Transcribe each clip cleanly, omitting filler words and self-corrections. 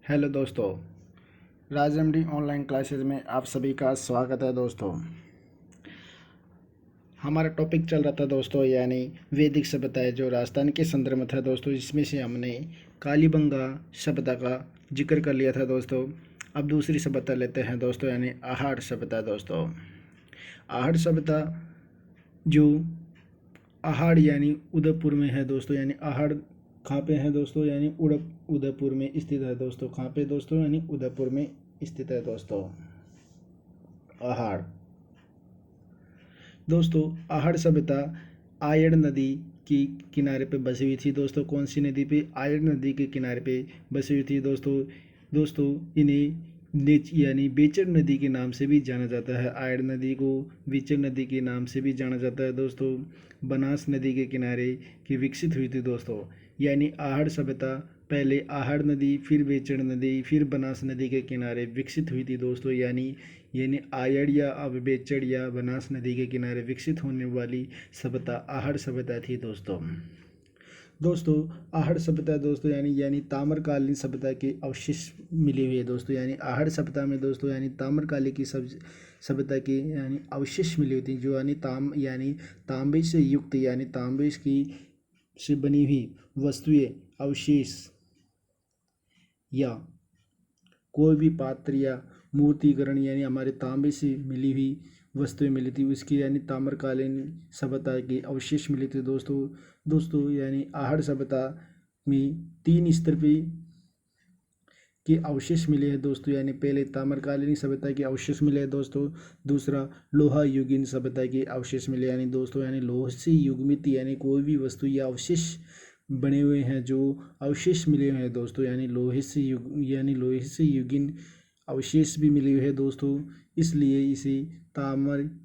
Hello दोस्तों, राज MD online classes में आप सभी का स्वागत है दोस्तों। हमारा टॉपिक चल रहा था दोस्तों, यानी वैदिक सभ्यता जो राजस्थान के संदर्भ में था दोस्तों। इसमें से हमने कालीबंगा सभ्यता का जिक्र कर लिया था दोस्तों। अब दूसरी सभ्यता लेते हैं दोस्तों, यानी आहड़ सभ्यता दोस्तों। आहड़ सभ्यता जो आहड़ यानी उदयपुर में है दोस्तों, यानी आहड़ कहाँ पे है दोस्तों, यानी उदयपुर में स्थित है दोस्तों। कहाँ पे दोस्तों, यानी उदयपुर में स्थित है दोस्तों आहड़। दोस्तों आहड़ सभ्यता आयड़ नदी की किनारे पे बसी हुई थी दोस्तों। कौन सी नदी पे? आयड़ नदी के किनारे पे बसी हुई थी दोस्तों। दोस्तों इन्हें यानी बेचर नदी के नाम से भी जाना जाता है। आयड़ नदी को बेचर नदी के नाम से भी जाना जाता है दोस्तों। बनास नदी के किनारे की विकसित हुई थी दोस्तों। यानी आहड़ सभ्यता पहले आहड़ नदी, फिर बेचर नदी, फिर बनास नदी के किनारे विकसित हुई थी दोस्तों। यानी यानी आयड़ या अब बेचड़ या बनास नदी के किनारे विकसित होने वाली सभ्यता आहड़ सभ्यता थी दोस्तों। दोस्तों आहड़ सभ्यता दोस्तों यानी ताम्रकालीन सभ्यता के अवशेष मिले हुए हैं दोस्तों। यानी आहड़ सभ्यता में दोस्तों यानी ताम्रकालीन की सभ्यता के यानी अवशेष मिले हुए थे, जो यानी तांबे से युक्त यानी तांबे की से बनी हुई वस्तुएं, अवशेष या कोई भी पात्र या मूर्तिकरण यानी हमारे तांबे से मिली हुई वस्तुएं मिली थी, उसकी यानी ताम्रकालीन सभ्यता के अवशेष मिले थे दोस्तों यानी आहड़ सभ्यता में 3 स्तर पे के अवशेष मिले हैं दोस्तों। यानी पहले ताम्रकालीन सभ्यता के अवशेष मिले हैं दोस्तों। दूसरा लोहा युगीन सभ्यता के अवशेष मिले, यानी दोस्तों यानी लोह से युग्मित यानी कोई भी वस्तु या अवशेष बने हुए हैं, जो अवशेष मिले हुए हैं दोस्तों। यानी लोहे से युगीन अवशेष भी मिले हुए हैं दोस्तों। इसलिए इसे ताम्रकालीन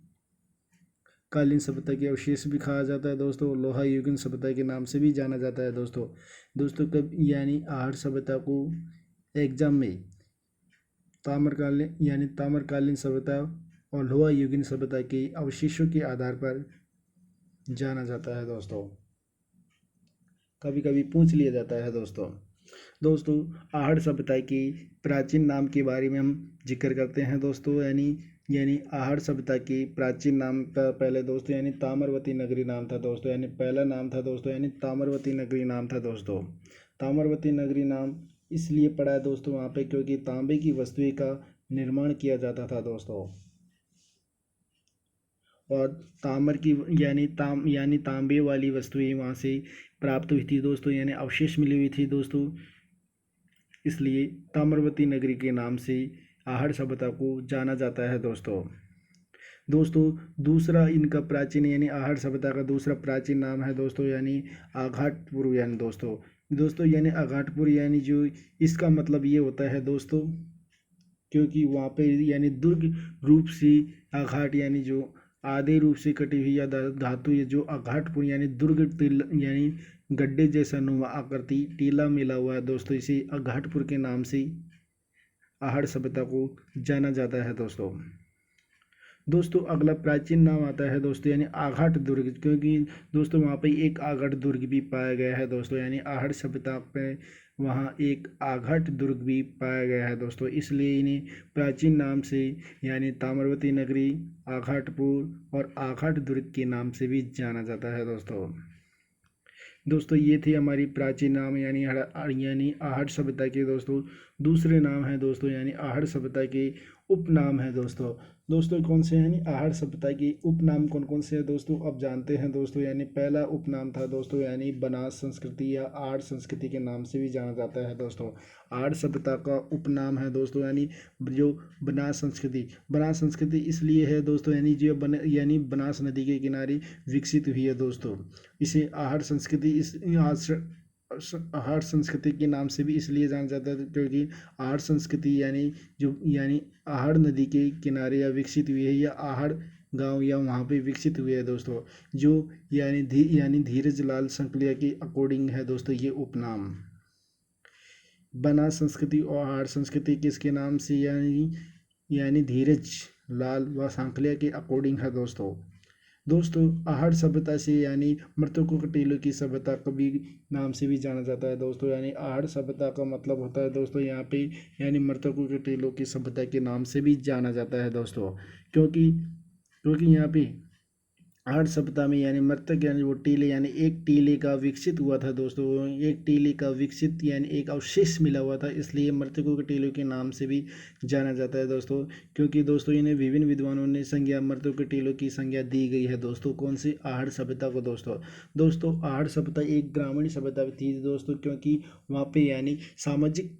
सभ्यता के अवशेष भी कहा जाता है दोस्तों। लोहा युगीन सभ्यता के नाम से भी जाना जाता है दोस्तों कब यानी आहड़ सभ्यता को एग्जाम में ताम्रकालीन सभ्यता और लोहा युगीन सभ्यता के अवशेषों के आधार पर जाना जाता है दोस्तों। कभी कभी पूछ लिया जाता है दोस्तों आहड़ सभ्यता के प्राचीन नाम के बारे में हम जिक्र करते हैं दोस्तों। यानी आहड़ सभ्यता के प्राचीन नाम का पहले दोस्तों यानी ताम्रवती नगरी नाम था दोस्तों। यानी पहला नाम था दोस्तों यानी ताम्रवती नगरी नाम था दोस्तों। ताम्रवती नगरी नाम इसलिए पड़ा है दोस्तों वहाँ पे क्योंकि तांबे की वस्तुएं का निर्माण किया जाता था दोस्तों। और ताम्र की यानी तांबे वाली वस्तुएं वहाँ से प्राप्त हुई थी दोस्तों, यानी अवशेष मिली हुई थी दोस्तों। इसलिए ताम्रवती नगरी के नाम से आहड़ सभ्यता को जाना जाता है दोस्तों दूसरा इनका प्राचीन यानी आहड़ सभ्यता का दूसरा प्राचीन नाम है दोस्तों, यानी आघाटपुर। यानी दोस्तों यानी आघाटपुर यानी जो इसका मतलब ये होता है दोस्तों, क्योंकि वहाँ पे यानी दुर्ग रूप से आघाट यानी जो आधे रूप से कटी हुई या धातु ये जो आघाटपुर यानी दुर्ग यानी गड्ढे जैसा नुमा आकृति टीला मिला हुआ है दोस्तों। इसे आघाटपुर के नाम से आहड़ सभ्यता को जाना जाता है दोस्तों अगला प्राचीन नाम आता है दोस्तों यानी आघाट दुर्ग, क्योंकि दोस्तों वहाँ पे एक आघाट दुर्ग भी पाया गया है दोस्तों। यानी आहड़ सभ्यता पे वहाँ एक आघाट दुर्ग भी पाया गया है दोस्तों, इसलिए इन्हें प्राचीन नाम से यानी ताम्रवती नगरी, आघाटपुर और आघाट दुर्ग के नाम से भी जाना जाता है दोस्तों ये थे हमारी प्राचीन नाम यानी आहड़ सभ्यता के दोस्तों। दूसरे नाम है दोस्तों यानी आहड़ सभ्यता के उपनाम है दोस्तों कौन से हैं? यानी आहड़ सभ्यता के उपनाम कौन कौन से हैं दोस्तों अब जानते हैं दोस्तों। यानी पहला उपनाम था दोस्तों यानी बनास संस्कृति या आड़ संस्कृति के नाम से भी जाना जाता है दोस्तों। आड़ सभ्यता का उपनाम है दोस्तों यानी जो बनास संस्कृति इसलिए है दोस्तों यानी जो यानी बनास नदी के किनारे विकसित हुई है दोस्तों। इसे आहड़ संस्कृति आहड़ संस्कृति के नाम से भी इसलिए जाना जाता है क्योंकि आहड़ संस्कृति यानी आहड़ नदी के किनारे या विकसित हुई है या आहड़ गांव या वहाँ पे विकसित हुए है दोस्तों, जो यानी धीरज लाल संकलिया के अकॉर्डिंग है दोस्तों ये उपनाम। बनास संस्कृति और आहड़ संस्कृति किसके नाम से यानी धीरज लाल व सांकलिया के अकॉर्डिंग है दोस्तों। दोस्तों आहड़ सभ्यता से यानी मृतकों के टीलों की सभ्यता कभी नाम से भी जाना जाता है दोस्तों। यानी आहड़ सभ्यता का मतलब होता है दोस्तों यहाँ पे यानी मृतकों के टीलों की सभ्यता के नाम से भी जाना जाता है दोस्तों। क्योंकि क्योंकि यहाँ पे आठ सप्ताह में यानी मृतक यानी वो टीले यानी एक टीले का विकसित हुआ था दोस्तों। एक टीले का विकसित यानी एक अवशेष मिला हुआ था, इसलिए मृतकों के टीलों के नाम से भी जाना जाता है दोस्तों। क्योंकि दोस्तों इन्हें विभिन्न विद्वानों ने संज्ञा मृतकों के टीलों की संज्ञा दी गई है दोस्तों। कौन सी? आहड़ सभ्यता को दोस्तों। दोस्तों आहड़ सभ्यता एक ग्रामीण सभ्यता थी दोस्तों, क्योंकि वहाँ पे यानी सामाजिक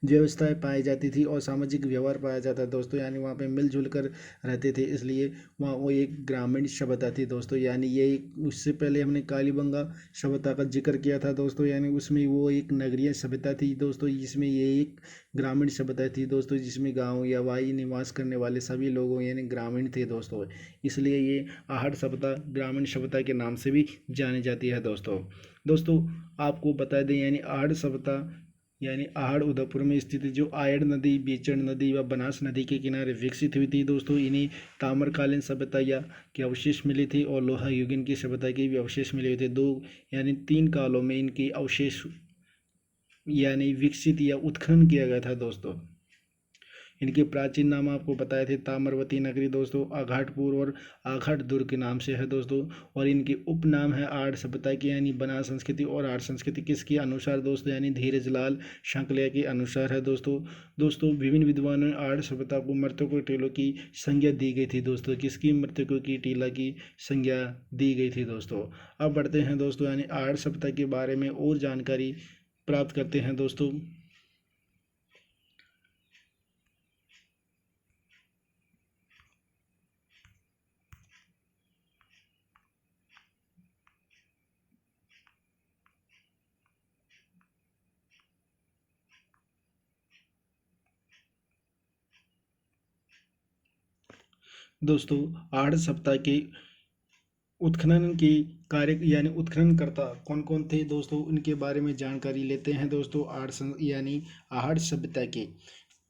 व्यवस्थाएं पाई जाती थी और सामाजिक व्यवहार पाया जाता है दोस्तों। यानी वहाँ पे मिलजुल कर रहते थे, इसलिए वहाँ वो एक ग्रामीण सभ्यता थी दोस्तों। यानी ये एक उससे पहले हमने कालीबंगा सभ्यता का जिक्र किया था दोस्तों। यानी उसमें वो एक नगरीय सभ्यता थी दोस्तों, जिसमें ये एक ग्रामीण सभ्यता थी दोस्तों, जिसमें गाँव या वाई निवास करने वाले सभी लोगों यानी ग्रामीण थे दोस्तों। इसलिए ये आहड़ सभ्यता ग्रामीण सभ्यता के नाम से भी जानी जाती है दोस्तों। दोस्तों आपको बता दें यानी आहड़ सभ्यता यानी आहड़ उदयपुर में स्थित जो आयड़ नदी, बीचन नदी व बनास नदी के किनारे विकसित हुई थी दोस्तों। इन्हें ताम्रकालीन सभ्यता या के अवशेष मिले थे और लोहा युगीन की सभ्यता के भी अवशेष मिले थे। दो यानी तीन कालों में इनके अवशेष यानी विकसित या उत्खनन किया गया था दोस्तों। इनके प्राचीन नाम आपको बताए थे ताम्रवती नगरी दोस्तों, आघाटपुर और आघाट दुर्ग के नाम से है दोस्तों। और इनके उपनाम है आर्य सभ्यता के यानी बनास संस्कृति और आर्य संस्कृति किसके अनुसार दोस्तों यानी धीरज लाल शांकलिया के अनुसार है दोस्तों। दोस्तों विभिन्न विद्वानों ने आर्य सभ्यता को मृतकों के टीलों की संज्ञा दी गई थी दोस्तों। किसकी? मृतकों की टीला की संज्ञा दी गई थी दोस्तों। अब बढ़ते हैं दोस्तों यानी आर्य सभ्यता के बारे में और जानकारी प्राप्त करते हैं दोस्तों। दोस्तों आर्य सप्ताह के उत्खनन के कार्य यानी उत्खननकर्ता कौन कौन थे दोस्तों, उनके बारे में जानकारी लेते हैं दोस्तों। यानी आहड़ सभ्यता के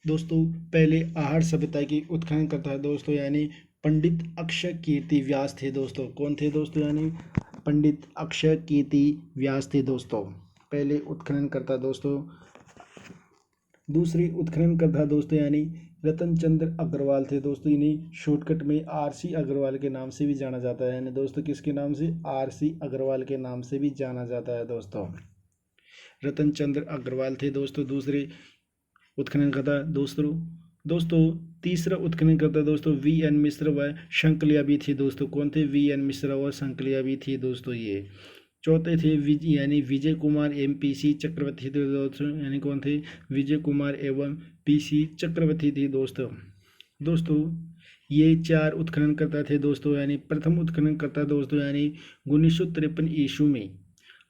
दोस्तों पहले आहड़ सभ्यता की उत्खननकर्ता दोस्तों यानी पंडित अक्षय कीर्ति व्यास थे दोस्तों। कौन थे दोस्तों? यानी पंडित अक्षय कीर्ति व्यास थे दोस्तों, पहले उत्खननकर्ता दोस्तों। दूसरी उत्खननकर्ता दोस्तों यानी रतन चंद्र अग्रवाल थे दोस्तों। इन्हें शॉर्टकट में आरसी अग्रवाल के नाम से भी जाना जाता है। यानी दोस्तों किसके नाम से? आरसी अग्रवाल के नाम से भी जाना जाता है दोस्तों। रतन चंद्र अग्रवाल थे दोस्तों दूसरे उत्खननकर्ता दोस्तों। दोस्तों तीसरा उत्खननकर्ता दोस्तों वी एन मिश्र व शंकलिया भी थे दोस्तों। कौन थे? वी एन मिश्र व शंकलिया भी थे दोस्तों ये। चौथे थे यानी Vijay Kumar M P C चक्रवर्ती थे दोस्तों। यानी कौन थे? विजय कुमार एवं पी सी चक्रवर्ती थे दोस्तों। दोस्तों ये चार उत्खननकर्ता थे दोस्तों। यानी प्रथम उत्खननकर्ता दोस्तों यानी 1953 ईस्वी में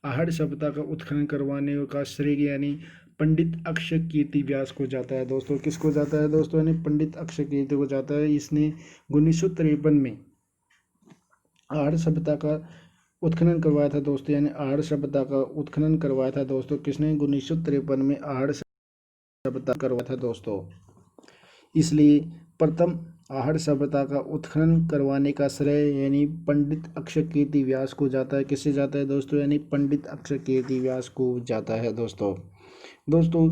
आहड़ सभ्यता का उत्खनन करवाने का श्रेय यानी पंडित अक्षय कीर्ति व्यास को जाता है दोस्तों। किसको जाता है दोस्तों? यानी पंडित अक्षय कीर्ति को जाता है। इसने 1953 में आहड़ सभ्यता का उत्खनन करवाया था दोस्तों। यानी आहड़ सभ्यता का उत्खनन करवाया था दोस्तों। किसने? 1953 में आहड़ सभ्यता करवाया था दोस्तों। इसलिए प्रथम आहड़ सभ्यता का उत्खनन करवाने का श्रेय यानी पंडित अक्षय कीर्ति व्यास को जाता है। किससे जाता है दोस्तों? यानी पंडित अक्षय कीर्ति व्यास को जाता है दोस्तों। दोस्तों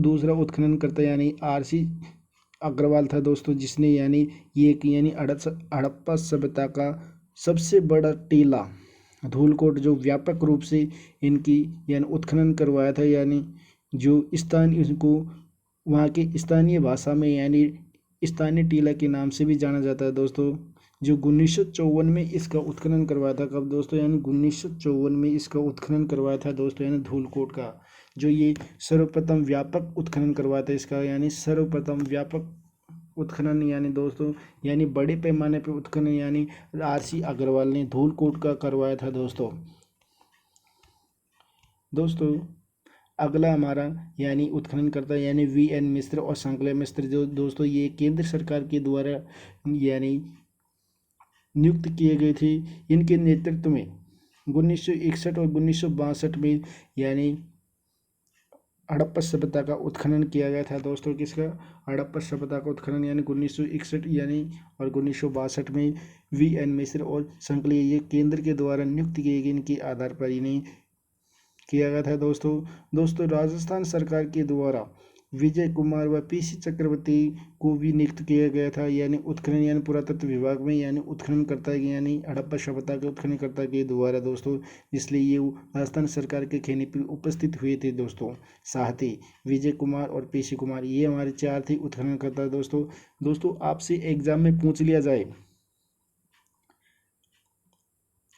दूसरा उत्खनन करता यानी आरसी अग्रवाल था दोस्तों, जिसने यानी यानी हड़प्पा सभ्यता का सबसे बड़ा टीला धूलकोट जो व्यापक रूप से इनकी यानी उत्खनन करवाया था। यानी जो स्थानीय इसको वहाँ की स्थानीय भाषा में यानी स्थानीय टीला के नाम से भी जाना जाता है दोस्तों। जो 1954 में इसका उत्खनन करवाया था। कब दोस्तों? यानी 1954 में इसका उत्खनन करवाया था दोस्तों। यानी धूलकोट का जो ये सर्वप्रथम व्यापक उत्खनन करवाया था इसका यानी सर्वप्रथम व्यापक उत्खनन यानी दोस्तों यानी बड़े पैमाने पे उत्खनन यानी आरसी अग्रवाल ने धूलकोट का करवाया था दोस्तों। दोस्तों अगला हमारा यानी उत्खनन करता यानी वी एन मिश्र और शंकलिया मिश्र जो दोस्तों ये केंद्र सरकार के द्वारा यानी नियुक्त किए गए थे। इनके नेतृत्व में 1961 और 1962 में यानी हड़प्पा सभ्यता का उत्खनन किया गया था दोस्तों। किसका? हड़प्पा सभ्यता का उत्खनन यानी 1961 यानी और 1962 में वी.एन. मिश्र और संकलयी केंद्र के द्वारा नियुक्त किए गए इनके आधार पर इन्हें किया गया था दोस्तों राजस्थान सरकार के द्वारा विजय कुमार व पी.सी. चक्रवर्ती को भी नियुक्त किया गया था यानी उत्खनन यानी पुरातत्व विभाग में यानी उत्खननकर्ता यानी हड़प्पा सभ्यता के उत्खननकर्ता के द्वारा दोस्तों, इसलिए ये राजस्थान सरकार के कहने पर उपस्थित हुए थे दोस्तों। साहती, विजय कुमार और पी.सी. कुमार, ये हमारे चार थे उत्खननकर्ता दोस्तों आपसे एग्जाम में पूछ लिया जाए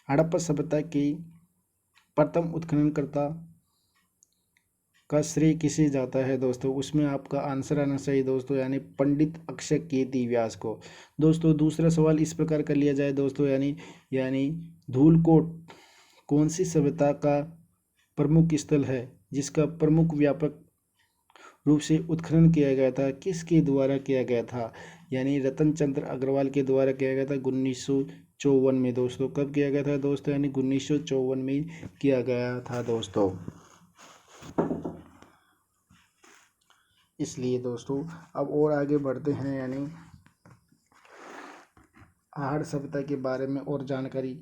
हड़प्पा सभ्यता के प्रथम उत्खननकर्ता का श्रेय किसे जाता है दोस्तों, उसमें आपका आंसर आना चाहिए दोस्तों यानी पंडित अक्षय कीर्ति व्यास को। दोस्तों दूसरा सवाल इस प्रकार कर लिया जाए दोस्तों यानी धूलकोट कौन सी सभ्यता का प्रमुख स्थल है जिसका प्रमुख व्यापक रूप से उत्खनन किया गया था, किसके द्वारा किया गया था? यानी रतन चंद्र अग्रवाल के द्वारा किया गया था 1954 में दोस्तों। कब किया गया था दोस्तों? यानी 1954 में किया गया था दोस्तों। इसलिए दोस्तों अब और आगे बढ़ते हैं यानी आहड़ सभ्यता के बारे में और जानकारी।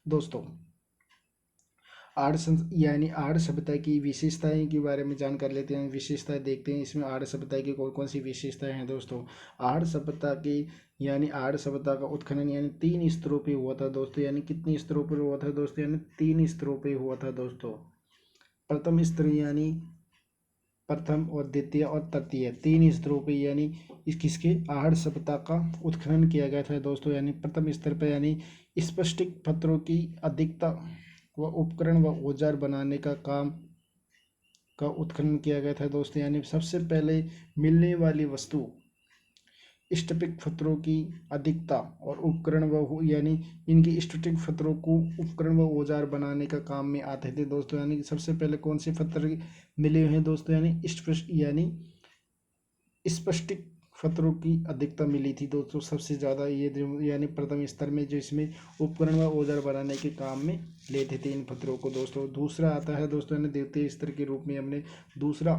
दोस्तों आर्य सभ्यता की विशेषताएं के बारे में जानकर लेते हैं, विशेषताएं देखते हैं इसमें आर्य सभ्यता की कौन कौन सी विशेषताएं हैं दोस्तों। आर्य सभ्यता की यानी आर्य सभ्यता का उत्खनन यानी 3 स्तरों पे हुआ था दोस्तों। यानी कितने स्तरों पर हुआ था दोस्तों? यानी 3 स्तरों पे हुआ था दोस्तों। प्रथम स्तर यानी प्रथम और द्वितीय और तृतीय 3 स्तरों पे यानी इस किसके आहड़ सभ्यता का उत्खनन किया गया था दोस्तों। यानी प्रथम स्तर पर यानी स्पष्टिक पत्रों की अधिकता व उपकरण व औजार बनाने का काम का उत्खनन किया गया था दोस्तों। यानी सबसे पहले मिलने वाली वस्तु स्टपिक पत्रों की अधिकता और उपकरण व यानी इनकी स्टटिक पत्रों को उपकरण व औजार बनाने का काम में आते थे दोस्तों। यानी सबसे पहले कौन से पत्थर मिले हुए हैं दोस्तों? यानी स्पष्टिक पत्रों की अधिकता मिली थी दोस्तों सबसे ज़्यादा। ये जो यानी प्रथम स्तर में जो इसमें उपकरण व औजार बनाने के काम में लेते थे इन पत्रों को दोस्तों। दूसरा आता है दोस्तों यानी द्वितीय स्तर के रूप में हमने दूसरा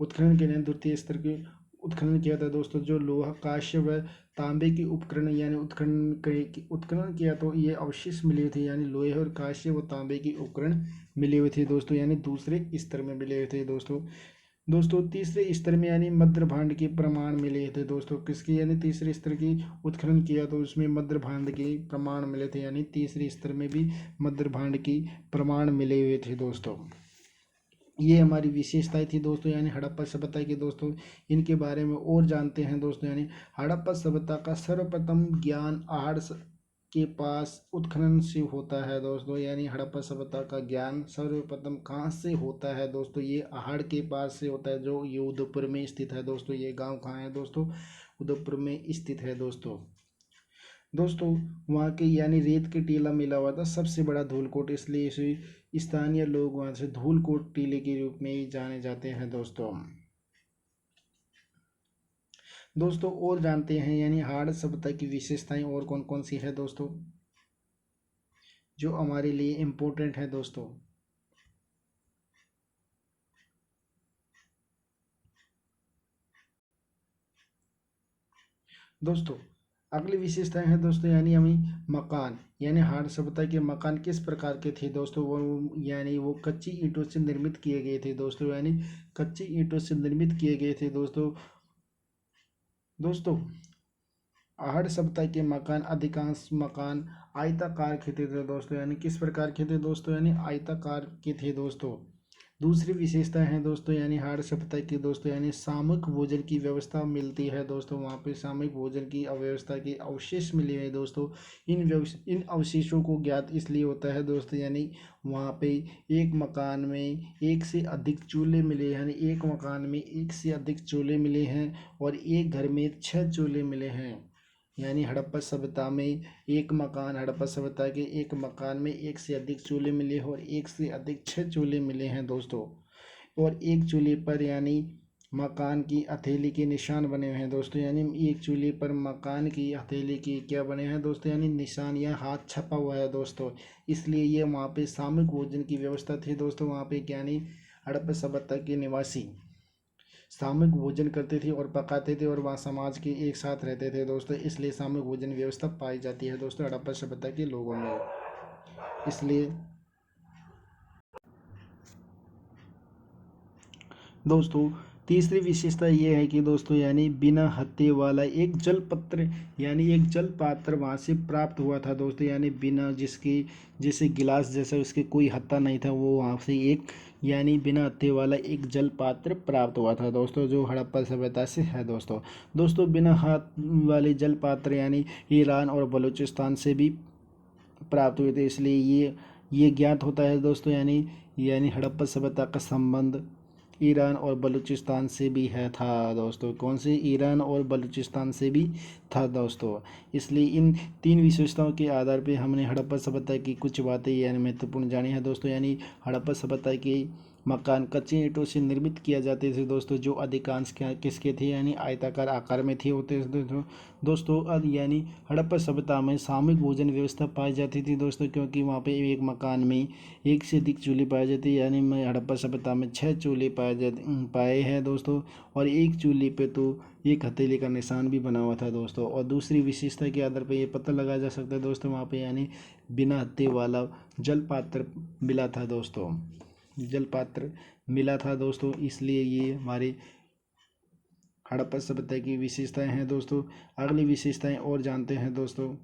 उत्खनन के लिए द्वितीय स्तर के उत्खनन किया था दोस्तों। जो लोहा कांस्य व तांबे की उपकरण यानी उत्खनन किया तो ये अवशेष मिले थे यानी लोहे और कांस्य व तांबे की उपकरण मिले हुए थे दोस्तों। यानी दूसरे स्तर में मिले हुए थे दोस्तों तीसरे स्तर में यानी मध्य भांड के प्रमाण मिले थे दोस्तों। किसके? यानी तीसरे स्तर की उत्खनन किया तो उसमें मध्य भांड के प्रमाण मिले थे। यानी तीसरे स्तर में भी मध्य भांड की प्रमाण मिले हुए थे दोस्तों। ये हमारी विशेषताएं थी दोस्तों यानी हड़प्पा सभ्यता की दोस्तों। इनके बारे में और जानते हैं दोस्तों। यानी हड़प्पा सभ्यता का सर्वप्रथम ज्ञान आहड़ के पास उत्खनन से होता है दोस्तों। यानी हड़प्पा सभ्यता का ज्ञान सर्वप्रथम कहाँ से होता है दोस्तों? ये आहड़ के पास से होता है जो ये उदयपुर में स्थित है दोस्तों। ये गांव कहाँ है दोस्तों? उदयपुर में स्थित है दोस्तों वहाँ के यानी रेत के टीला मिला हुआ था सबसे बड़ा धूलकोट, इसलिए इसे स्थानीय लोग वहाँ से धूलकोट टीले के रूप में ही जाने जाते हैं दोस्तों और जानते हैं यानी आहड़ सभ्यता की विशेषताएं और कौन कौन सी है दोस्तों जो हमारे लिए इम्पोर्टेंट है दोस्तों अगली विशेषताएं हैं दोस्तों यानी हमें मकान यानी आहड़ सभ्यता के मकान किस प्रकार के थे दोस्तों? वो यानी वो कच्ची ईंटों से निर्मित किए गए थे दोस्तों। यानी कच्ची ईंटों से निर्मित किए गए थे दोस्तों आहड़ सभ्यता के मकान अधिकांश मकान आयताकार के थे दोस्तों। यानी किस प्रकार के थे दोस्तों? यानी आयताकार के थे दोस्तों। दूसरी विशेषता है दोस्तों यानी आहड़ सभ्यता की दोस्तों यानी सामूहिक भोजन की व्यवस्था मिलती है दोस्तों। वहाँ पे सामूहिक भोजन की अव्यवस्था के अवशेष मिले हैं दोस्तों। इन अवशेषों को ज्ञात इसलिए होता है दोस्तों यानी वहाँ पे एक मकान में एक से अधिक चूल्हे मिले यानी एक मकान में एक से अधिक चूल्हे मिले हैं और एक घर में 6 चूल्हे मिले हैं। यानी हड़प्पा सभ्यता में हड़प्पा सभ्यता के एक मकान में एक से अधिक चूल्हे मिले और एक से अधिक 6 चूल्हे मिले हैं दोस्तों। और एक चूल्हे पर यानी मकान की हथेली के निशान बने हुए हैं दोस्तों, यानी एक चूल्हे पर मकान की हथेली के क्या बने हैं दोस्तों, यानी निशान या हाथ छपा हुआ है दोस्तों। इसलिए ये वहाँ पे सामूहिक भोजन की व्यवस्था थी दोस्तों। वहाँ पे यानी हड़प्पा सभ्यता के निवासी सामूहिक भोजन करते थे और पकाते थे, और वहाँ समाज के एक साथ रहते थे दोस्तों। इसलिए सामूहिक भोजन व्यवस्था पाई जाती है दोस्तों हड़प्पा सभ्यता के लोगों में। इसलिए दोस्तों तीसरी विशेषता ये है कि दोस्तों यानी बिना हत्थे वाला एक जल पत्र यानी एक जल पात्र वहाँ से प्राप्त हुआ था दोस्तों, यानी बिना जिसके जैसे गिलास जैसा उसके कोई हत्था नहीं था, वो वहाँ से एक यानी बिना हत्थे वाला एक जल पात्र प्राप्त हुआ था दोस्तों, जो हड़प्पा सभ्यता से है दोस्तों। दोस्तों बिना हाथ वाले जल पात्र यानी ईरान और बलूचिस्तान से भी प्राप्त हुए थे। इसलिए ये ज्ञात होता है दोस्तों, यानी हड़प्पा सभ्यता का संबंध ईरान और बलूचिस्तान से भी है था दोस्तों। कौन से? ईरान और बलूचिस्तान से भी था दोस्तों। इसलिए इन तीन विशेषताओं के आधार पे हमने हड़प्पा सभ्यता की कुछ बातें यानी महत्वपूर्ण जानी है दोस्तों। यानी हड़प्पा सभ्यता के मकान कच्चे ईंटों से निर्मित किया जाते थे दोस्तों, जो अधिकांश किसके थे यानी आयताकार आकार में थे होते थे दोस्तों। यानी हड़प्पा सभ्यता में सामूहिक भोजन व्यवस्था पाई जाती थी दोस्तों, क्योंकि वहाँ पे एक मकान में एक से अधिक चूल्हे पाए जाते, यानी मैं हड़प्पा सभ्यता में 6 चूल्हे पाए हैं दोस्तों। और एक चूल्हे पे तो एक हथेली का निशान भी बना हुआ था दोस्तों। और दूसरी विशेषता के आधार पर ये पता लगाया जा सकता है दोस्तों, वहाँ पे यानी बिना हत्थे वाला जल पात्र मिला था दोस्तों, जल पात्र मिला था दोस्तों। इसलिए ये हमारे हड़प्पा सभ्यता की विशेषताएं हैं दोस्तों। अगली विशेषताएं और जानते हैं दोस्तों।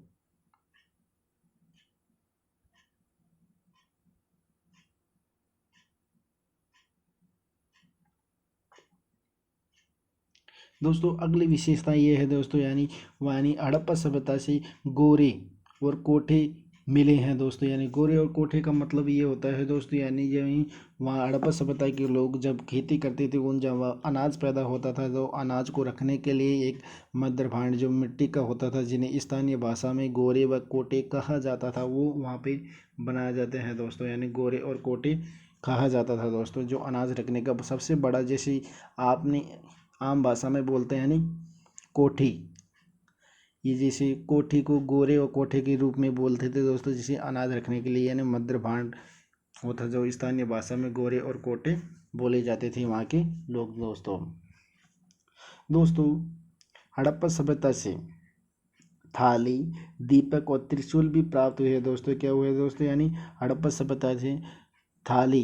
दोस्तों अगली विशेषता ये है दोस्तों, यानी हड़प्पा सभ्यता से गोरे और कोठे मिले हैं दोस्तों। यानी गोरे और कोठे का मतलब ये होता है दोस्तों, यानी यही वहाँ हड़प्पा सभ्यता के लोग जब खेती करते थे, उन जब अनाज पैदा होता था तो अनाज को रखने के लिए एक मध्य भांड जो मिट्टी का होता था, जिन्हें स्थानीय भाषा में गोरे व कोटे कहा जाता था, वो वहाँ पे बनाए जाते हैं दोस्तों। यानी गोरे और कोटे कहा जाता था दोस्तों, जो अनाज रखने का सबसे बड़ा, जैसे आपने आम भाषा में बोलते हैं यानी कोठी, ये जैसे कोठी को गोरे और कोठे के रूप में बोलते थे दोस्तों, जिसे अनाज रखने के लिए यानी मध्य भांड होता, जो स्थानीय भाषा में गोरे और कोटे बोले जाते थे वहाँ के लोग दोस्तों। दोस्तों हड़प्पा सभ्यता से थाली, दीपक और त्रिशूल भी प्राप्त हुए हैं दोस्तों। क्या हुए दोस्तों? यानी हड़प्पा सभ्यता से थाली,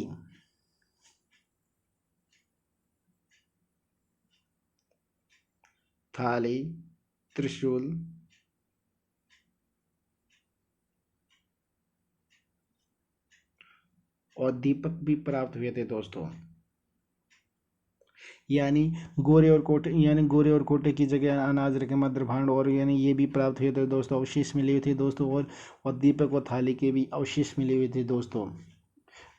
त्रिशूल और दीपक भी प्राप्त हुए थे दोस्तों। यानी गोरे और कोटे की जगह अनाज रखे मध्य भांड, और यानी ये भी प्राप्त हुए थे दोस्तों, अवशेष मिले हुए थे दोस्तों। और दीपक और थाली के भी अवशेष मिले हुए थे दोस्तों।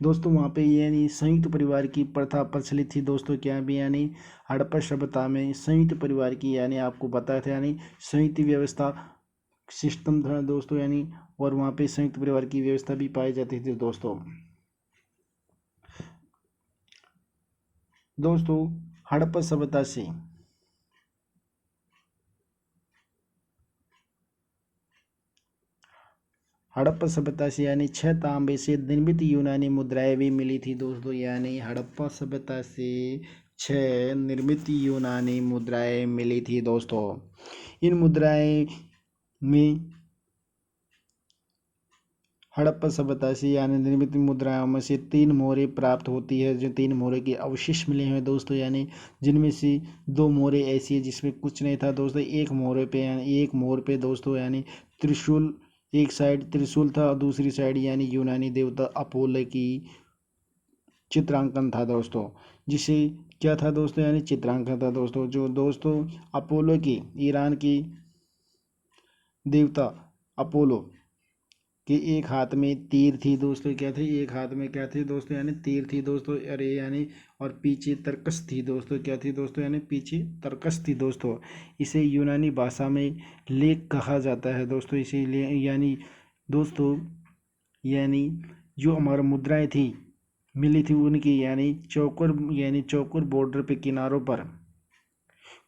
दोस्तों वहाँ पे यानी संयुक्त परिवार की प्रथा प्रचलित थी दोस्तों। क्या भी यानी हड़प्पा सभ्यता में संयुक्त परिवार की यानी आपको बताया था, यानी संयुक्त व्यवस्था सिस्टम था दोस्तों, यानी और वहाँ पे संयुक्त परिवार की व्यवस्था भी पाई जाती थी दोस्तों। दोस्तों हड़प्पा सभ्यता से हड़प्पा सभ्यता से यानी 6 तांबे से निर्मित यूनानी मुद्राएं भी मिली थी दोस्तों। यानी हड़प्पा सभ्यता से 6 निर्मित यूनानी मुद्राएं मिली थी दोस्तों। इन मुद्राएं में हड़प्पा सभ्यता से यानी निर्मित मुद्राओं में से 3 मोहरें प्राप्त होती है, जो 3 मोहरे के अवशेष मिले हैं दोस्तों। यानी जिनमें से 2 मोहरें ऐसी है जिसमें कुछ नहीं था दोस्तों। एक मोहरे पे यानी एक मोहर पे दोस्तों यानी त्रिशूल, एक साइड त्रिशूल था और दूसरी साइड यानी यूनानी देवता अपोलो की चित्रांकन था दोस्तों। जिसे क्या था दोस्तों? यानी चित्रांकन था दोस्तों, जो दोस्तों अपोलो की ईरान की देवता अपोलो कि एक हाथ में तीर थी दोस्तों। क्या थी? एक हाथ में क्या थी दोस्तों? यानी तीर थी दोस्तों। अरे यानी और पीछे तरकस थी दोस्तों। क्या थी दोस्तों? यानी पीछे तरकस थी दोस्तों। इसे यूनानी भाषा में लेख कहा जाता है दोस्तों। इसीलिए यानी दोस्तों यानी जो हमारा मुद्राएं थी मिली थी उनकी यानी चौकोर बॉर्डर पे किनारों पर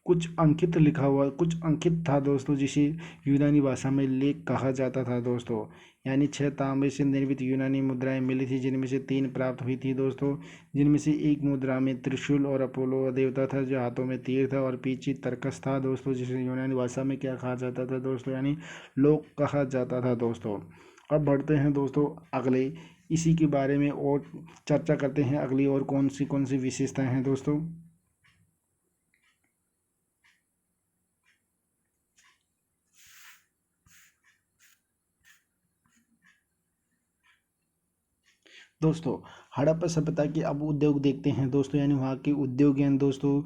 कुछ अंकित लिखा हुआ, कुछ अंकित था दोस्तों, जिसे यूनानी भाषा में लेख कहा जाता था दोस्तों। यानी 6 तांबे से निर्मित यूनानी मुद्राएं मिली थी, जिनमें से 3 प्राप्त हुई थी दोस्तों। जिनमें से एक मुद्रा में त्रिशूल और अपोलो देवता था, जो हाथों में तीर था, और पीछे तर्कस था दोस्तों, जिसे यूनानी भाषा में क्या कहा जाता था दोस्तों, यानी लोक कहा जाता था दोस्तों। अब बढ़ते हैं दोस्तों अगले, इसी के बारे में और चर्चा करते हैं, अगली और कौन सी विशेषताएं हैं दोस्तों। दोस्तों हड़प्पा सभ्यता के अब उद्योग देखते हैं दोस्तों, यानी वहाँ के उद्योग हैं दोस्तों।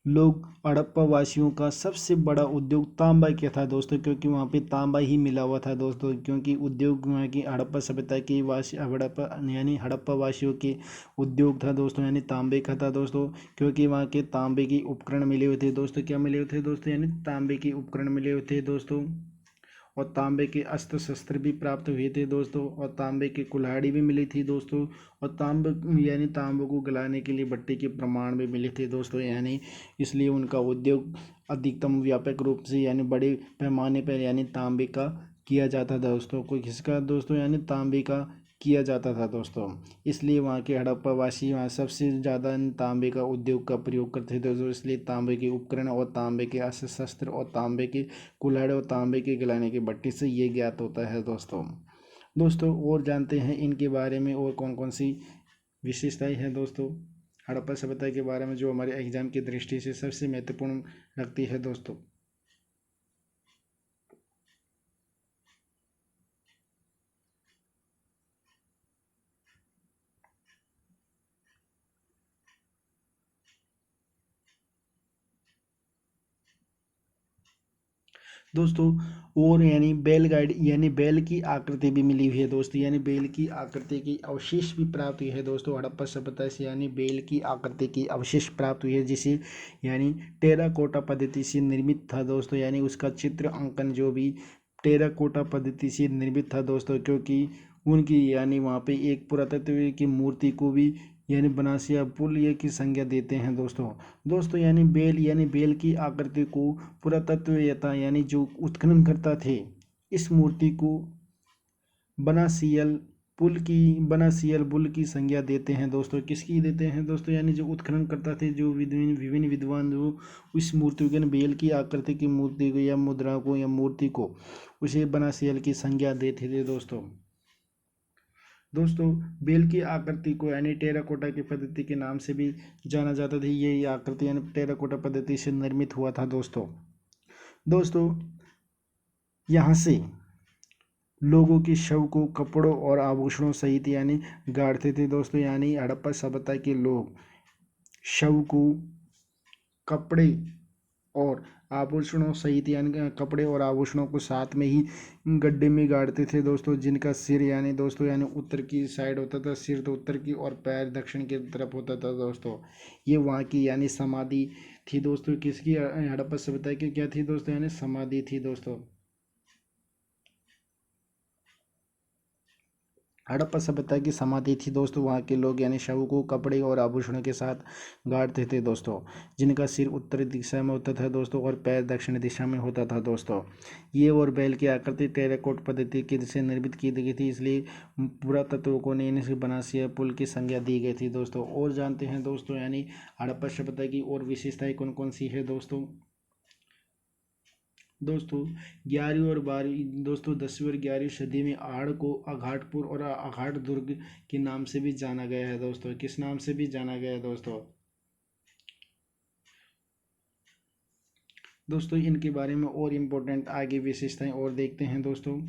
लोग हड़प्पा वासियों का सबसे बड़ा उद्योग तांबा क्या था दोस्तों, क्योंकि वहाँ पे तांबा ही मिला हुआ था दोस्तों, क्योंकि उद्योग वहाँ की हड़प्पा सभ्यता के वासी हड़प्पा यानी हड़प्पा वासियों के उद्योग था दोस्तों, यानी तांबे का था दोस्तों। क्योंकि वहाँ के तांबे के उपकरण मिले हुए थे दोस्तों, क्या मिले हुए थे दोस्तों, यानी तांबे के उपकरण मिले हुए थे दोस्तों। और तांबे के अस्त्र शस्त्र भी प्राप्त हुए थे दोस्तों, और तांबे की कुल्हाड़ी भी मिली थी दोस्तों। और तांबे को गलाने के लिए भट्टी के प्रमाण भी मिले थे दोस्तों, यानी इसलिए उनका उद्योग अधिकतम व्यापक रूप से यानी बड़े पैमाने पर यानी तांबे का किया जाता था दोस्तों। कोई किसका दोस्तों, यानी तांबे का किया जाता था दोस्तों। इसलिए वहाँ के हड़प्पा वासी वहाँ सबसे ज़्यादा तांबे का उद्योग का प्रयोग करते थे दोस्तों, इसलिए तांबे के उपकरण और तांबे के अस्त्र शस्त्र और तांबे के कुल्हाड़े और तांबे के गलाने की भट्टी से ये ज्ञात होता है दोस्तों। दोस्तों और जानते हैं इनके बारे में और कौन कौन सी विशेषताएं हैं दोस्तों हड़प्पा सभ्यता के बारे में, जो हमारे एग्जाम की दृष्टि से सबसे महत्वपूर्ण रखती है दोस्तों। दोस्तों और बैलगाड़ी यानी बैल की आकृति भी मिली हुई है दोस्तों, यानी बैल की आकृति की अवशेष भी प्राप्त हुई है दोस्तों हड़प्पा सभ्यता से, यानी बैल की आकृति की अवशेष प्राप्त हुई है, जिसे यानी टेराकोटा पद्धति से निर्मित था दोस्तों, यानी उसका चित्र अंकन जो भी टेराकोटा पद्धति से निर्मित था दोस्तों। क्योंकि उनकी यानी वहाँ पे एक पुरातत्व की मूर्ति को भी यानी बनासिया पुल ये की संज्ञा देते हैं दोस्तों। दोस्तों यानी बैल की आकृति को पुरातत्ववेत्ता यानी जो उत्खनन करता थे इस मूर्ति को बनासियल बनासियल पुल की संज्ञा देते हैं दोस्तों। किसकी देते हैं दोस्तों, यानी जो उत्खनन करता थे, जो विभिन्न विद्वान जो इस मूर्ति को बेल की आकृति की मूर्ति को या मुद्रा को या मूर्ति को उसे बनासियल की संज्ञा देते थे दोस्तों। दोस्तों बेल की आकृति को यानी टेराकोटा की पद्धति के नाम से भी जाना जाता था। ये आकृति यानी टेराकोटा पद्धति से निर्मित हुआ था दोस्तों। दोस्तों यहाँ से लोगों के शव को कपड़ों और आभूषणों सहित यानी गाड़ते थे दोस्तों, यानी हड़प्पा सभ्यता के लोग शव को कपड़े और आभूषणों सहित यानी कपड़े और आभूषणों को साथ में ही गड्ढे में गाड़ते थे दोस्तों, जिनका सिर यानी दोस्तों यानी उत्तर की साइड होता था, सिर तो उत्तर की और पैर दक्षिण की तरफ होता था दोस्तों। ये वहाँ की यानी समाधि थी दोस्तों, किसकी, हड़प्पा सभ्यता की क्या थी दोस्तों, यानी समाधि थी दोस्तों। हड़प्पा सभ्यता की समाधि थी दोस्तों, वहाँ के लोग यानी शव को कपड़े और आभूषणों के साथ गाड़ते थे दोस्तों, जिनका सिर उत्तरी दिशा में होता था दोस्तों और पैर दक्षिण दिशा में होता था दोस्तों। ये और बैल की आकृति टेराकोट पद्धति की से निर्मित की गई थी, इसलिए पुरातत्वों ने इन्हें बनासिया पुल की संज्ञा दी गई थी दोस्तों। और जानते हैं दोस्तों यानी हड़प्पा सभ्यता की और विशेषताएं कौन कौन सी है दोस्तों। दोस्तों 11वीं और 12वीं दोस्तों 10वीं और 11वीं सदी में आहड़ को अघाटपुर और अघाट दुर्ग के नाम से भी जाना गया है दोस्तों। किस नाम से भी जाना गया है दोस्तों। दोस्तों इनके बारे में और इम्पोर्टेंट आगे विशेषताएं और देखते हैं दोस्तों।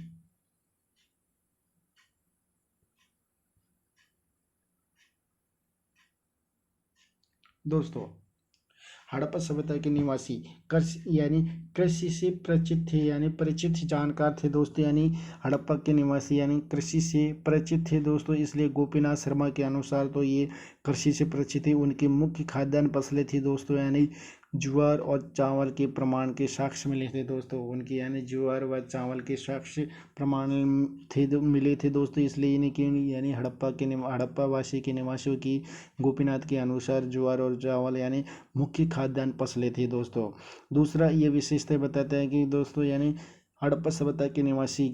दोस्तों हड़प्पा सभ्यता के निवासी कृषि से परिचित थे, यानी परिचित जानकार थे दोस्तों, यानी हड़प्पा के निवासी यानी कृषि से परिचित थे दोस्तों। इसलिए गोपीनाथ शर्मा के अनुसार तो ये कृषि से परिचित थे। उनकी मुख्य खाद्यान्न फसलें थी दोस्तों, यानी ज्वार और चावल के प्रमाण के साक्ष्य मिले थे दोस्तों। उनके यानी ज्वार व चावल के साक्ष्य प्रमाण मिले थे दोस्तों। इसलिए इनके यानी हड़प्पा वासी के निवासियों की गोपीनाथ के अनुसार ज्वार और चावल यानी मुख्य खाद्यान्न फसलें थी दोस्तों। दूसरा ये विशेषता बताता है कि दोस्तों यानी हड़प्पा सभ्यता के निवासी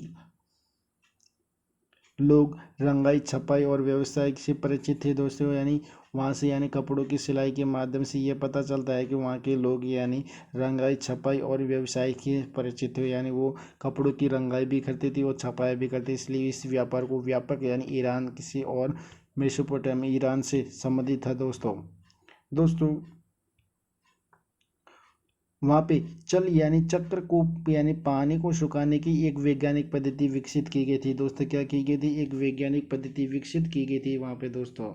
लोग रंगाई छपाई और व्यवसाय से परिचित थे दोस्तों। यानी वहाँ से यानी कपड़ों की सिलाई के माध्यम से ये पता चलता है कि वहाँ के लोग यानी रंगाई छपाई और व्यवसाय के परिचित थे। यानी वो कपड़ों की रंगाई भी करते थे और छपाई भी करते, इसलिए इस व्यापार को व्यापक यानी ईरान किसी और मेसोपोटामिया ईरान से संबंधित था दोस्तों। दोस्तों वहाँ पे चल यानी चक्र को यानी पानी को सुखाने की एक वैज्ञानिक पद्धति विकसित की गई थी दोस्तों। क्या की गई थी? एक वैज्ञानिक पद्धति विकसित की गई थी वहाँ पे दोस्तों।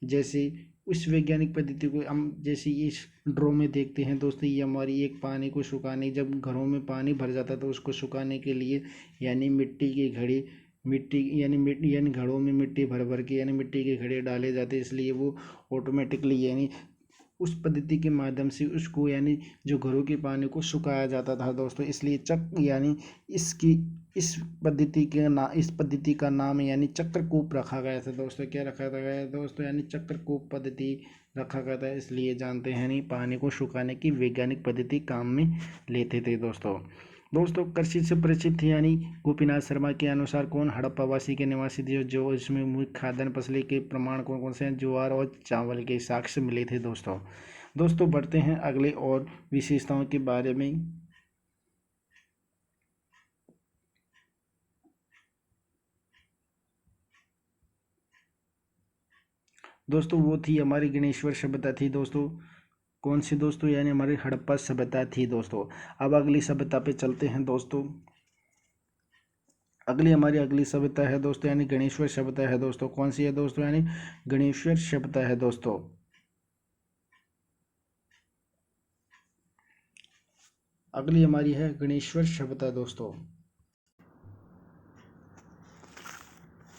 जैसे उस वैज्ञानिक पद्धति को हम जैसे इस ड्रॉ में देखते हैं दोस्तों, ये हमारी एक पानी को सुखाने, जब घरों में पानी भर जाता है तो उसको सुखाने के लिए यानी मिट्टी के घड़े मिट्टी यानी घड़ों में मिट्टी भर भर के यानी मिट्टी के घड़े डाले जाते हैं, इसलिए वो ऑटोमेटिकली यानी उस पद्धति के माध्यम से उसको यानी जो घरों के पानी को सुखाया जाता था दोस्तों। इसलिए यानी इसकी इस पद्धति का नाम यानी चक्रकूप रखा गया था दोस्तों। क्या रखा गया दोस्तों? यानी चक्रकूप पद्धति रखा गया था, इसलिए जानते हैं नहीं पानी को सुखाने की वैज्ञानिक पद्धति काम में लेते थे दोस्तों। दोस्तों कृषि से परिचित थे यानी गोपीनाथ शर्मा के अनुसार कौन? हड़प्पावासी के निवासी थे जो इसमें मुख्य खाद्यान्न फसलें के प्रमाण कौन कौन से हैं? ज्वार और चावल के साक्ष्य मिले थे दोस्तों। दोस्तों बढ़ते हैं अगले और विशेषताओं के बारे में। दोस्तों वो थी हमारी गणेश्वर सभ्यता थी दोस्तों। कौन सी दोस्तों? यानी हमारी हड़प्पा सभ्यता थी दोस्तों। अब अगली सभ्यता पे चलते हैं दोस्तों। अगली सभ्यता है दोस्तों यानी गणेश्वर सभ्यता है दोस्तों। कौन सी है दोस्तों? यानी गणेश्वर सभ्यता है दोस्तों। अगली हमारी है गणेश्वर सभ्यता दोस्तों।